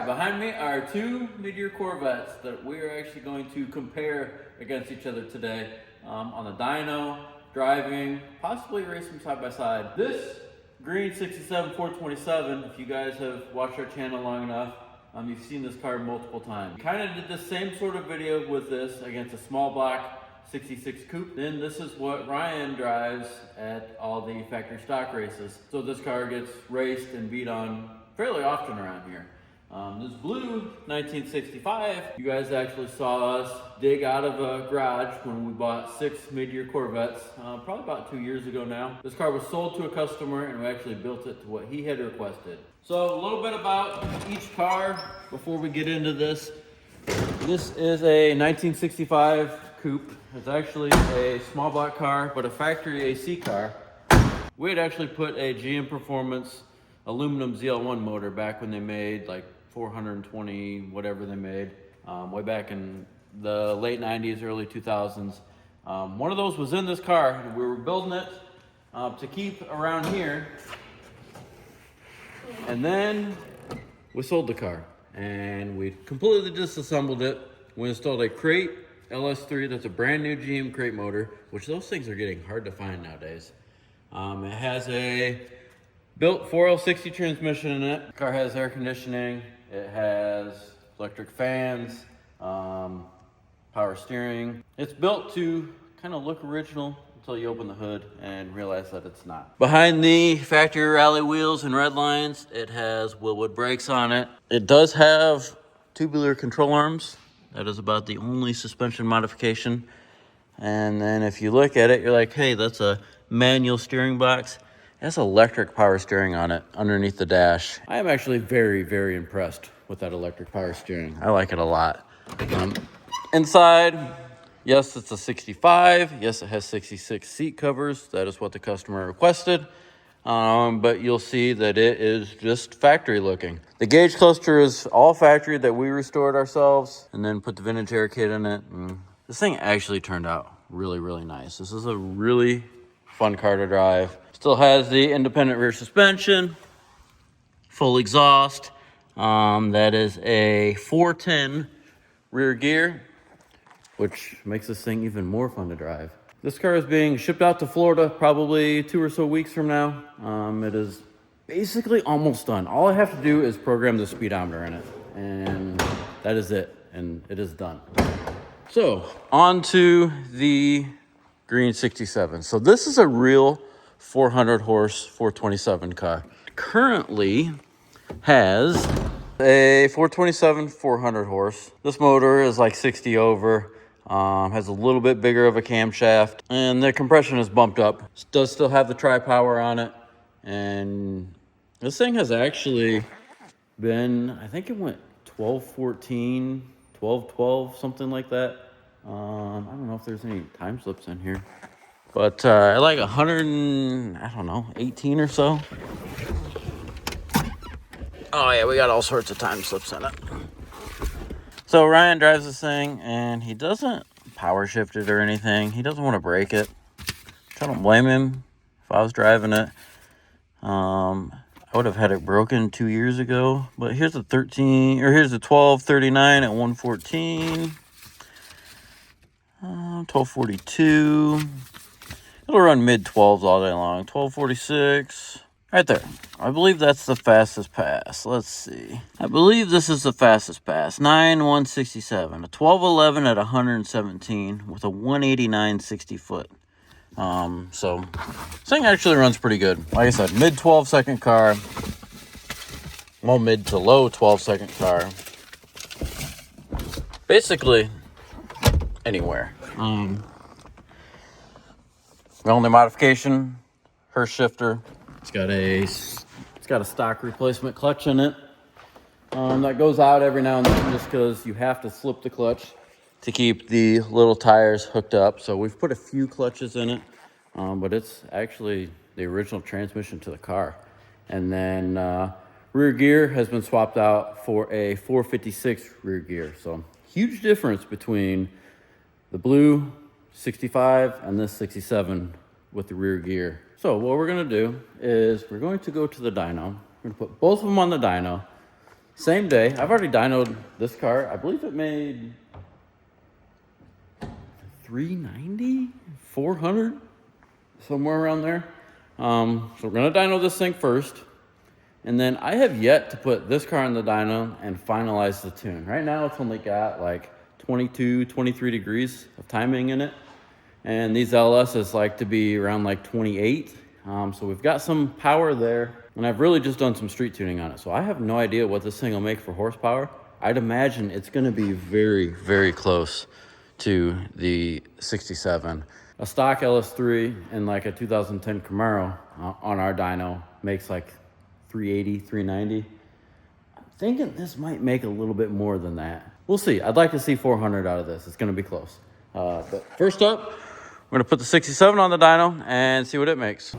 Alright, behind me are two midyear Corvettes that we are actually going to compare against each other today on the dyno, driving, possibly racing side by side. This green 67 427, if you guys have watched our channel long enough, you've seen this car multiple times. Kind of did the same sort of video with this against a small block 66 coupe. Then this is what Ryan drives at all the factory stock races. So this car gets raced and beat on fairly often around here. This blue 1965, you guys actually saw us dig out of a garage when we bought 6 midyear Corvettes, probably about 2 years ago now. This car was sold to a customer and we actually built it to what he had requested. So a little bit about each car before we get into this. This is a 1965 coupe. It's actually a small block car, but a factory AC car. We had actually put a GM Performance aluminum ZL1 motor back when they made like 420 whatever they made, way back in the late 90s, early 2000s. One of those was in this car and we were building it to keep around here, and then we sold the car and we completely disassembled it. We installed a crate LS3 that's a brand new GM crate motor, which those things are getting hard to find nowadays. It has a built 4L60 transmission in it. The car has air conditioning. It has electric fans, power steering. It's built to kind of look original until you open the hood and realize that it's not. Behind the factory rally wheels and red lines, it has Wilwood brakes on it. It does have tubular control arms. That is about the only suspension modification. And then if you look at it, you're like, hey, that's a manual steering box. It has electric power steering on it underneath the dash. I am actually very, very impressed with that electric power steering. I like it a lot. Inside, yes, it's a 65. Yes, it has 66 seat covers. That is what the customer requested. But you'll see that it is just factory looking. The gauge cluster is all factory that we restored ourselves and then put the vintage air kit in it. And this thing actually turned out really, really nice. This is a really fun car to drive. Still has the independent rear suspension, full exhaust. That is a 410 rear gear, which makes this thing even more fun to drive. This car is being shipped out to Florida probably 2 or so weeks from now. It is basically almost done. All I have to do is program the speedometer in it, and that is it, and it is done. So, on to the green 67. So this is a real 400 horse 427 car. Currently has a 427 400 horse. This motor is like 60 over. Has a little bit bigger of a camshaft, and the compression is bumped up. Does still have the tri-power on it, and this thing has actually been, I think it went 12-14, 12-12, something like that. I don't know if there's any time slips in here, but like 118 or so. Oh yeah, we got all sorts of time slips in it. So Ryan drives this thing, and he doesn't power shift it or anything. He doesn't want to break it. I don't blame him. If I was driving it, I would have had it broken 2 years ago. But here's the 1239 at 114. 1242. It'll run mid 12s all day long. 1246. Right there. I believe that's the fastest pass. Let's see. I believe this is the fastest pass. 9,167. A 1211 at 117 with a 189 60 foot. So this thing actually runs pretty good. Like I said, mid 12 second car. Well, mid to low 12 second car. Basically anywhere. The only modification, her shifter. It's got a stock replacement clutch in it that goes out every now and then just because you have to slip the clutch to keep the little tires hooked up. So we've put a few clutches in it, but it's actually the original transmission to the car. And then rear gear has been swapped out for a 456 rear gear. So huge difference between the blue 65 and this 67 with the rear gear. So what we're gonna do is we're going to go to the dyno. We're gonna put both of them on the dyno, Same day. I've already dynoed this car. I believe it made 390, 400, somewhere around there. So we're gonna dyno this thing first. And then I have yet to put this car in the dyno and finalize the tune. Right now it's only got like 22, 23 degrees of timing in it. And these LSs like to be around like 28. So we've got some power there. And I've really just done some street tuning on it. So I have no idea what this thing will make for horsepower. I'd imagine it's gonna be very, very close to the 67. A stock LS3 in like a 2010 Camaro on our dyno makes like 380, 390. I'm thinking this might make a little bit more than that. We'll see. I'd like to see 400 out of this. It's gonna be close. But first up, we're gonna put the 67 on the dyno and see what it makes.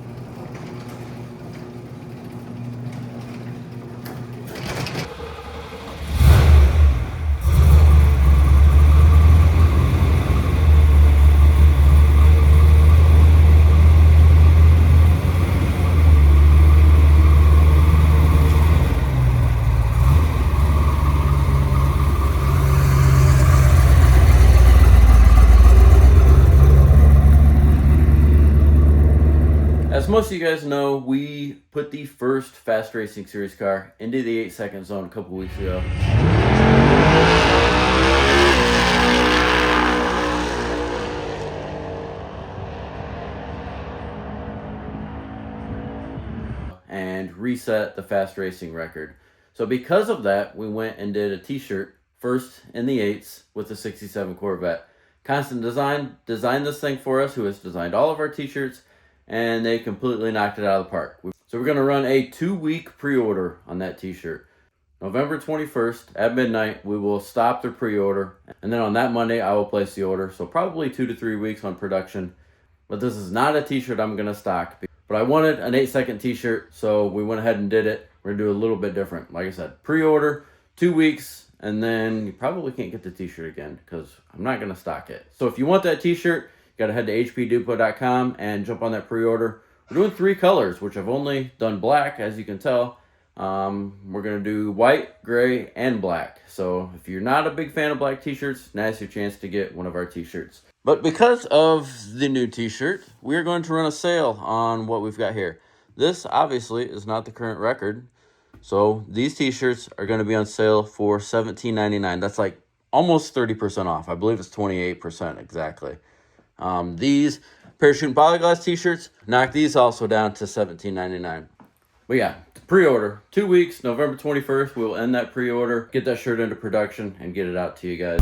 As most of you guys know, we put the first Fast Racing Series car into the 8-second zone a couple weeks ago. And reset the Fast Racing record. So because of that, we went and did a t-shirt, first in the 8s with the 67 Corvette. Constant Design designed this thing for us, who has designed all of our t-shirts, and they completely knocked it out of the park. So we're gonna run a 2-week pre-order on that t-shirt. November 21st at midnight, we will stop the pre-order. And then on that Monday, I will place the order. So probably 2 to 3 weeks on production. But this is not a t-shirt I'm gonna stock. But I wanted an 8-second t-shirt, so we went ahead and did it. We're gonna do a little bit different. Like I said, pre-order, 2 weeks, and then you probably can't get the t-shirt again because I'm not gonna stock it. So if you want that t-shirt, you gotta head to hpdepot.com and jump on that pre-order. We're doing 3 colors, which I've only done black, as you can tell. We're gonna do white, gray, and black. So if you're not a big fan of black t-shirts, now's your chance to get one of our t-shirts. But because of the new t-shirt, we're going to run a sale on what we've got here. This obviously is not the current record. So these t-shirts are gonna be on sale for $17.99. That's like almost 30% off. I believe it's 28% exactly. These Parachute and Polyglass t-shirts, knock these also down to $17.99. But yeah, pre-order, 2 weeks, November 21st, we will end that pre-order, get that shirt into production, and get it out to you guys.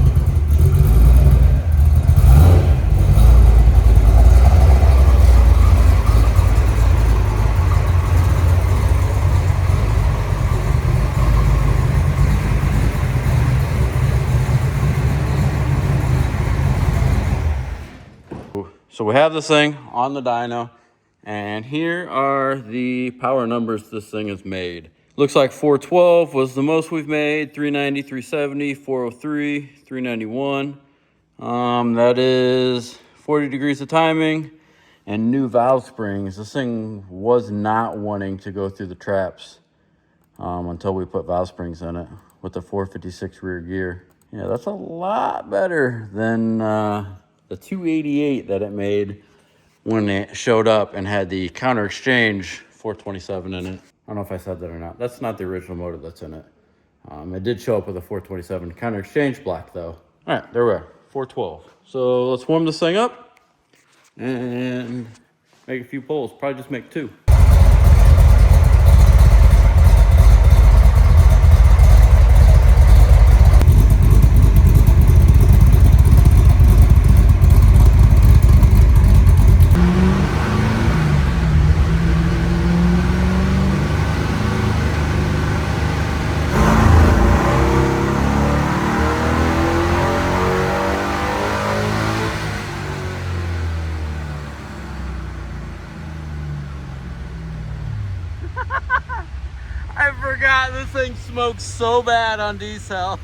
So we have this thing on the dyno, and here are the power numbers this thing has made. Looks like 412 was the most we've made, 390, 370, 403, 391. That is 40 degrees of timing and new valve springs. This thing was not wanting to go through the traps until we put valve springs in it with the 456 rear gear. Yeah, that's a lot better than the 288 that it made when it showed up and had the counter exchange 427 in it. I don't know if I said that or not. That's not the original motor that's in it. It did show up with a 427 counter exchange block though. All right, there we are, 412. So let's warm this thing up and make a few pulls. Probably just make 2. I forgot this thing smokes so bad on diesel.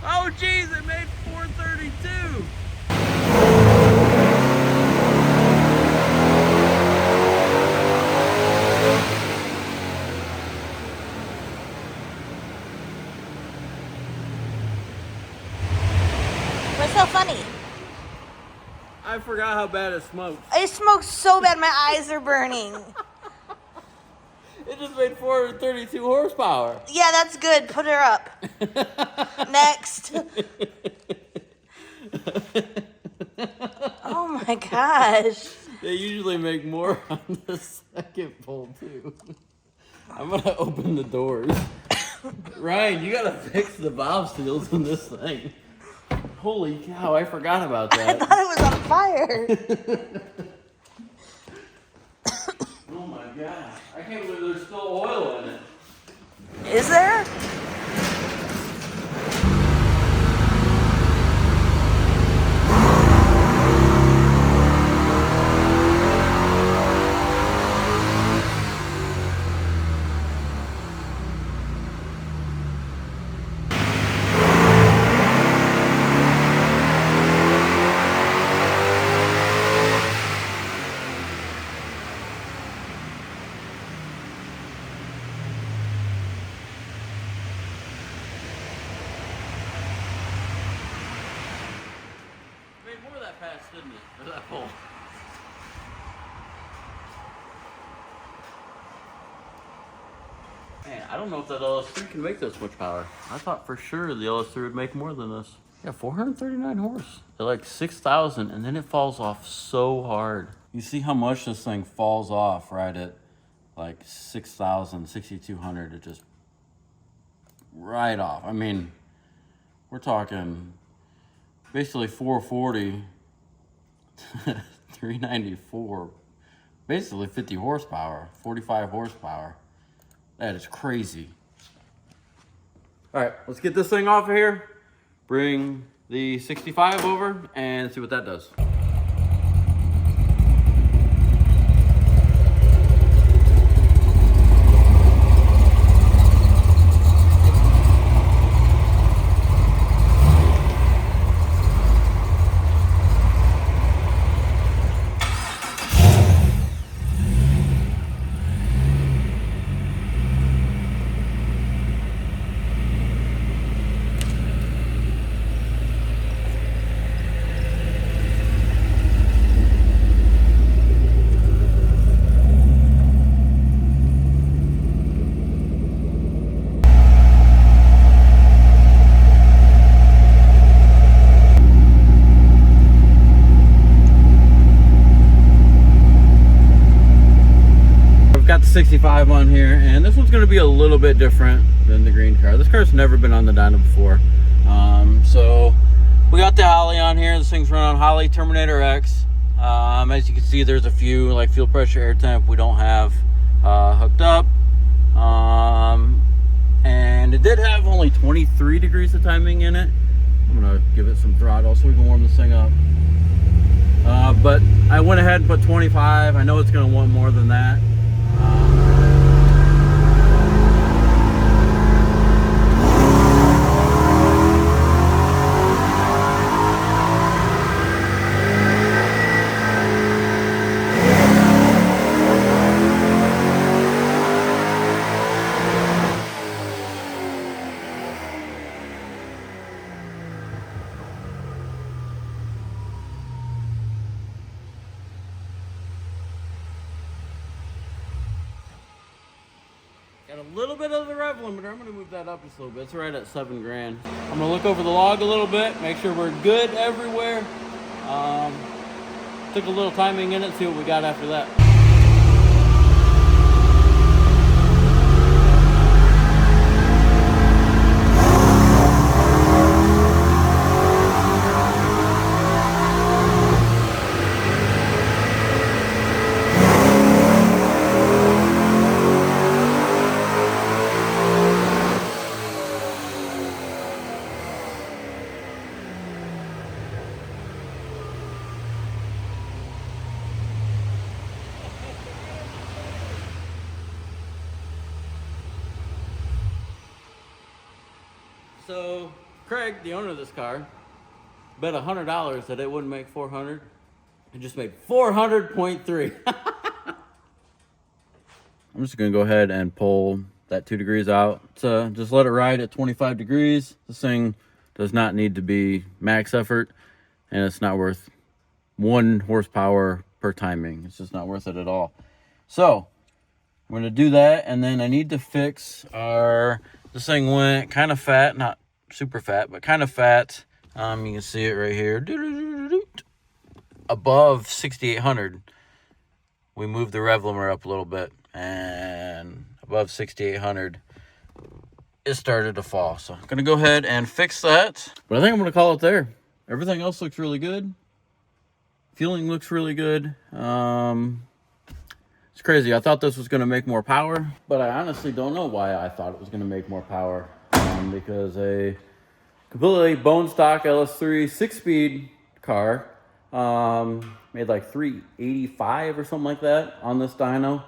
Oh geez, it made 432. I forgot how bad it smokes. It smokes so bad, my eyes are burning. It just made 432 horsepower. Yeah, that's good. Put her up. Next. Oh my gosh. They usually make more on the second pull too. I'm gonna open the doors. Ryan, you gotta fix the valve seals in this thing. Holy cow, I forgot about that. I thought it was on fire. Oh my gosh, I can't believe there's still oil in it. Is there? More of that pass, didn't it? Or that pull. Man, I don't know if that LS3 can make this much power. I thought for sure the LS3 would make more than this. Yeah, 439 horse. They're like 6,000, and then it falls off so hard. You see how much this thing falls off right at like 6,000, 6,200. It just right off. I mean, we're talking basically 440, 394, basically 50 horsepower, 45 horsepower. That is crazy. All right, let's get this thing off of here, bring the 65 over, and see what that does. Got the 65 on here, and this one's going to be a little bit different than the green car. This car's never been on the dyno before. So we got the Holly on here. This thing's run on Holly Terminator X. As you can see, there's a few like fuel pressure, air temp we don't have hooked up. And it did have only 23 degrees of timing in it. I'm going to give it some throttle so we can warm this thing up. But I went ahead and put 25. I know it's going to want more than that. Got a little bit of the rev limiter. I'm going to move that up just a little bit. It's right at 7 grand. I'm going to look over the log a little bit, make sure we're good everywhere. Took a little timing in it, see what we got after that. So Craig, the owner of this car, bet $100 that it wouldn't make 400. It just made 400.3. I'm just gonna go ahead and pull that 2 degrees out. Just let it ride at 25 degrees. This thing does not need to be max effort, and it's not worth 1 horsepower per timing. It's just not worth it at all. So I'm going to do that, and then I need to fix this thing went kind of fat, not super fat, but kind of fat. You can see it right here. Above 6,800. We moved the rev limiter up a little bit, and above 6,800, it started to fall. So I'm going to go ahead and fix that. But I think I'm going to call it there. Everything else looks really good. Fueling looks really good. It's crazy. I thought this was going to make more power, but I honestly don't know why I thought it was going to make more power. Because a completely bone stock LS3 6-speed car made like 385 or something like that on this dyno.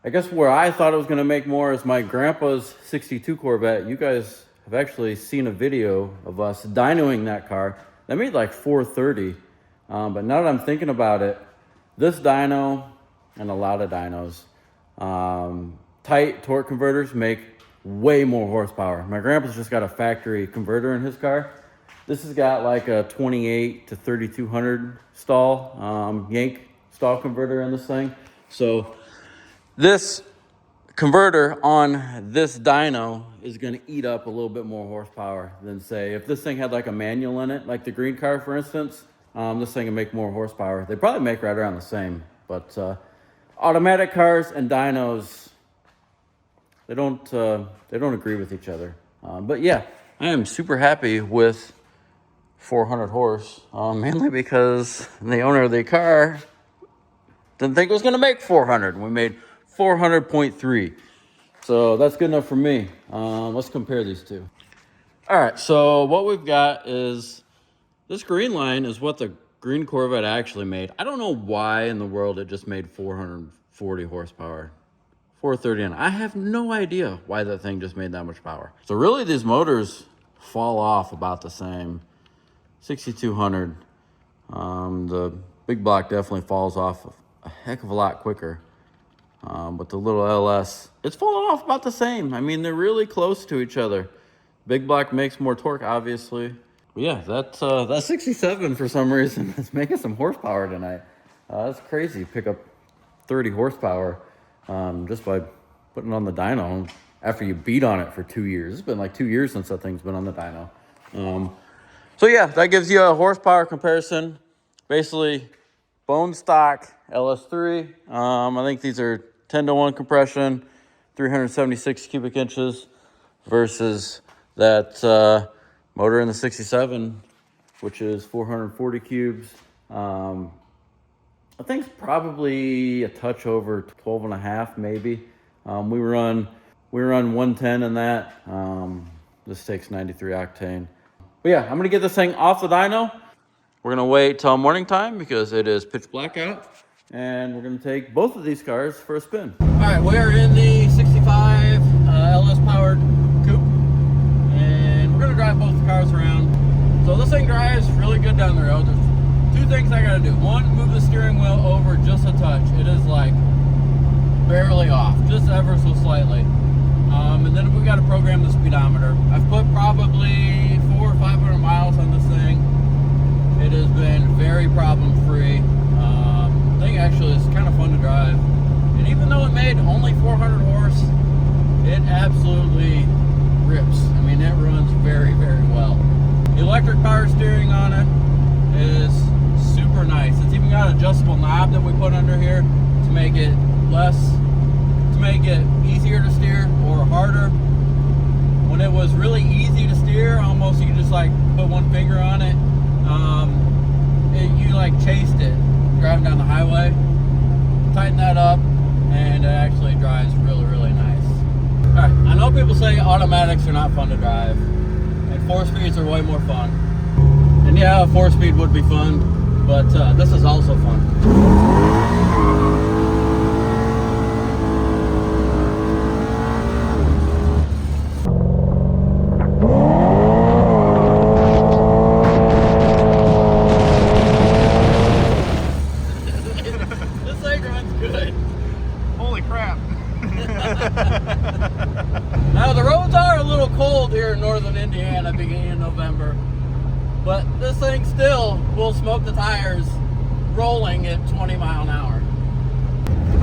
I guess where I thought it was going to make more is my grandpa's 62 Corvette. You guys have actually seen a video of us dynoing that car. That made like 430. But now that I'm thinking about it, this dyno and a lot of dynos, tight torque converters make way more horsepower. My grandpa's just got a factory converter in his car. This has got like a 28 to 3200 stall, yank stall converter in this thing. So this converter on this dyno is going to eat up a little bit more horsepower than, say, if this thing had like a manual in it, like the green car, for instance. This thing can make more horsepower. They probably make right around the same, but automatic cars and dynos, they don't agree with each other. But yeah, I am super happy with 400 horse, mainly because the owner of the car didn't think it was going to make 400. We made 400.3. So that's good enough for me. Let's compare these two. All right, so what we've got is this green line is what the green Corvette actually made. I don't know why in the world it just made 440 horsepower. 430, I have no idea why that thing just made that much power. So really these motors fall off about the same. 6,200. The big block definitely falls off a heck of a lot quicker. But the little LS, it's falling off about the same. I mean, they're really close to each other. Big block makes more torque, obviously. But yeah, that 67 for some reason is making some horsepower tonight. That's crazy. Pick up 30 horsepower just by putting it on the dyno after you beat on it for 2 years. It's been like 2 years since that thing's been on the dyno. So yeah, that gives you a horsepower comparison. Basically, bone stock LS3. I think these are 10-to-1 compression, 376 cubic inches versus that motor in the 67, which is 440 cubes. I think it's probably a touch over 12 and a half, maybe. We run 110 in that. This takes 93 octane. But yeah, I'm gonna get this thing off the dyno. We're gonna wait till morning time because it is pitch black out, and we're gonna take both of these cars for a spin. All right, we are in the 65 LS powered coupe, and we're gonna drive both the cars around. So this thing drives really good down the road. There's 2 things I gotta do. One, move the steering wheel over just a touch. It is like barely off, just ever so slightly. And then we gotta program the speedometer. I've put probably 400 or 500 miles on this thing. It has been very problem-free. The thing actually is kind of fun to drive. And even though it made only 400 horse, it absolutely rips. I mean, it runs very, very well. The electric power steering on it is super nice. It's even got an adjustable knob that we put under here to make it easier to steer or harder. When it was really easy to steer, almost you could just like put one finger on it. You like chased it driving down the highway. Tighten that up, and it actually drives really, really nice. All right, I know people say automatics are not fun to drive, and 4-speeds are way more fun. And yeah, a 4-speed would be fun, but this is also fun. Now the roads are a little cold here in northern Indiana beginning in November, but this thing still will smoke the tires rolling at 20 mile an hour.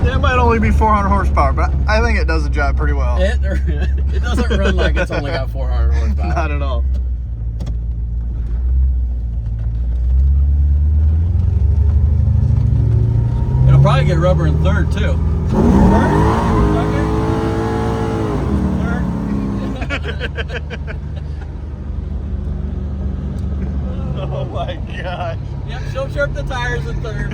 That might only be 400 horsepower, but I think it does the job pretty well. It doesn't run like it's only got 400 horsepower. Not at all. It'll probably get rubber in third too. Oh my gosh. Yep, she'll chirp the tires in third.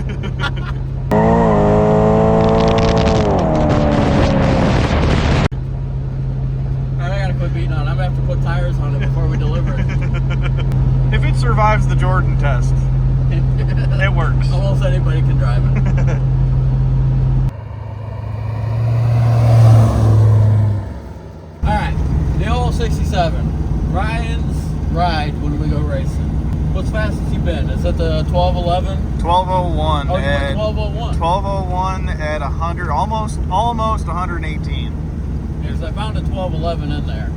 Alright, I gotta quit beating on it. I'm gonna have to put tires on it before we deliver it. If it survives the Jordan test, it works. Almost anybody can drive it. Alright, the old 67. Ryan's ride when we go racing. What's fastest you been? Is it the 1211? 1201. Oh, you went 1201. 1201 at 100, almost 118. Because I found a 1211 in there.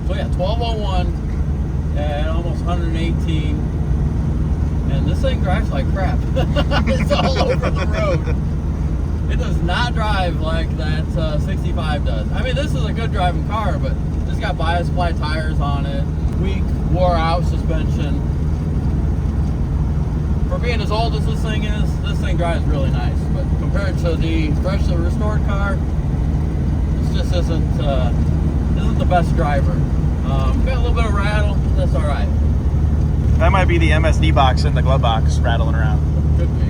So yeah, 1201 at almost 118. And this thing drives like crap. It's all over the road. It does not drive like that 65 does. I mean, this is a good driving car, but it's got bias ply tires on it, weak, wore out suspension. For being as old as this thing is, this thing drives really nice. But compared to the freshly restored car, this just isn't the best driver. Got a little bit of rattle, that's all right. That might be the MSD box in the glove box rattling around. Could be.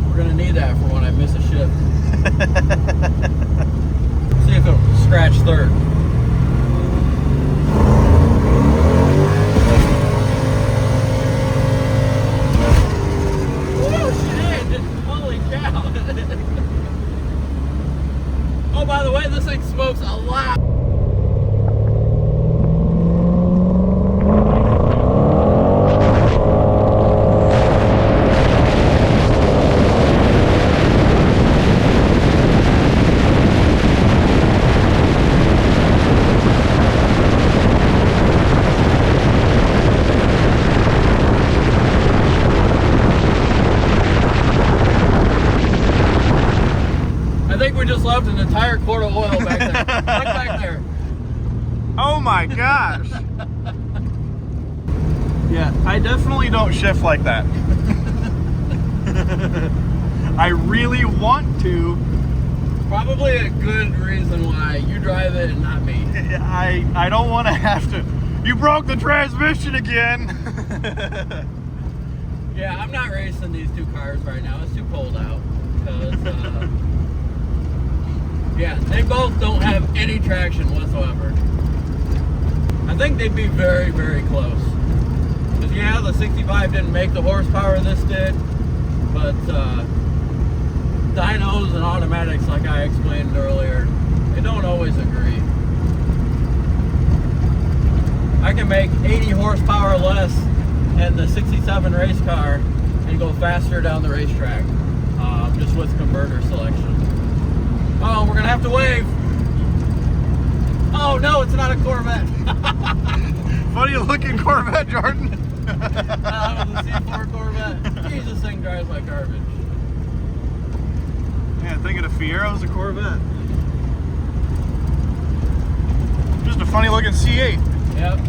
We're gonna need that for when I miss a shift. See if it'll scratch third. Woo, shit! Holy cow! Oh, by the way, this thing smokes a lot. We just left an entire quart of oil back there. Look back there. Oh my gosh. Yeah, I definitely don't shift like that. I really want to. Probably a good reason why you drive it and not me. I don't want to have to. You broke the transmission again. Yeah, I'm not racing these two cars right now. It's too cold out. Because, yeah, they both don't have any traction whatsoever. I think they'd be very, very close. Because, yeah, the 65 didn't make the horsepower this did. But dynos and automatics, like I explained earlier, they don't always agree. I can make 80 horsepower less in the 67 race car and go faster down the racetrack, just with converter selection. Oh, we're gonna have to wave. Oh no, it's not a Corvette. Funny looking Corvette, Jordan. That was a C4 Corvette. Jeez, this thing drives like garbage. Yeah, thinking of Fiero's a Corvette. Just a funny looking C8. Yep.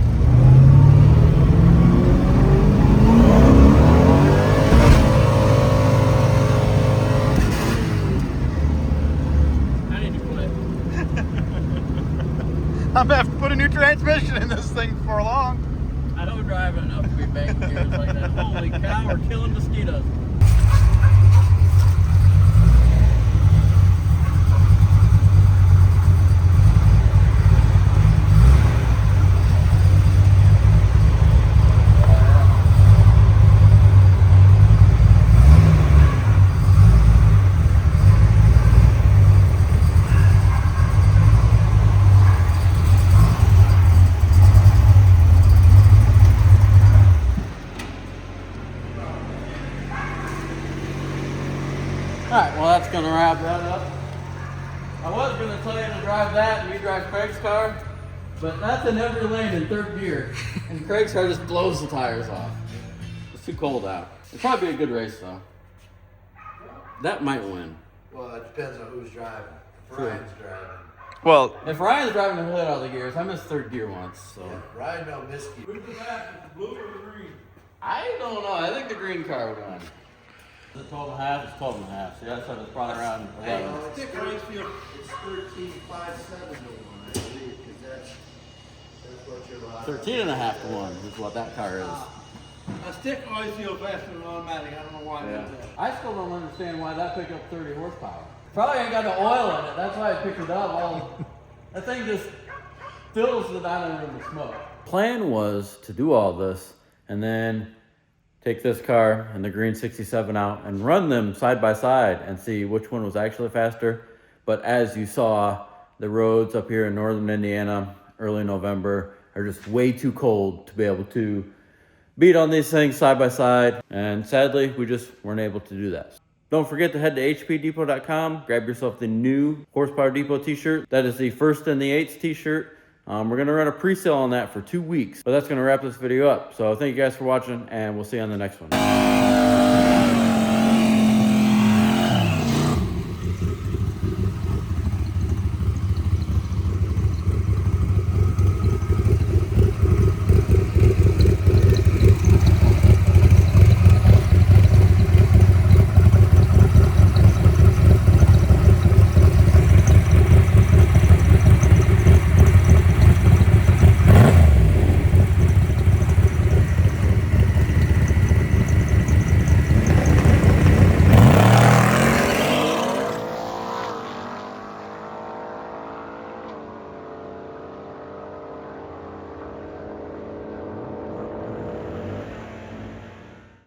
I'm gonna have to put a new transmission in this thing before long. I don't drive it enough to be banging gears like that. Holy cow, we're killing mosquitoes. Alright, well that's going to wrap that up. I was going to tell you to drive that and you drive Craig's car, but that's in every lane in third gear. And Craig's car just blows the tires off. It's too cold out. It'd probably be a good race though. That might win. Well, it depends on who's driving. If True. Ryan's driving. Well, If Ryan's driving, he'll hit all the gears. I missed third gear once, so. Yeah, Ryan don't miss you. Who's the fastest, the blue or the green? I don't know. I think the green car would win. Is it 12 and a half? It's 12 and a half. See, that's what it's probably around 11. No, it's Stick 13, race field. it's 13.57 to 1, I believe, because that's what you're allowed. 13 and a half to 1 is what that car is. A stick always feels faster than automatic. I don't know why I did that. I still don't understand why that picked up 30 horsepower. Probably ain't got no oil in it. That's why I picked it up. That thing just fills the dyno room with smoke. Plan was to do all this and then take this car and the green 67 out and run them side by side and see which one was actually faster. But as you saw, the roads up here in northern Indiana, early November, are just way too cold to be able to beat on these things side by side. And sadly, we just weren't able to do that. Don't forget to head to hpdepot.com, grab yourself the new Horsepower Depot t-shirt. That is the 1st and the 8th t-shirt. We're gonna run a pre-sale on that for 2 weeks, but that's gonna wrap this video up. So thank you guys for watching, and we'll see you on the next one.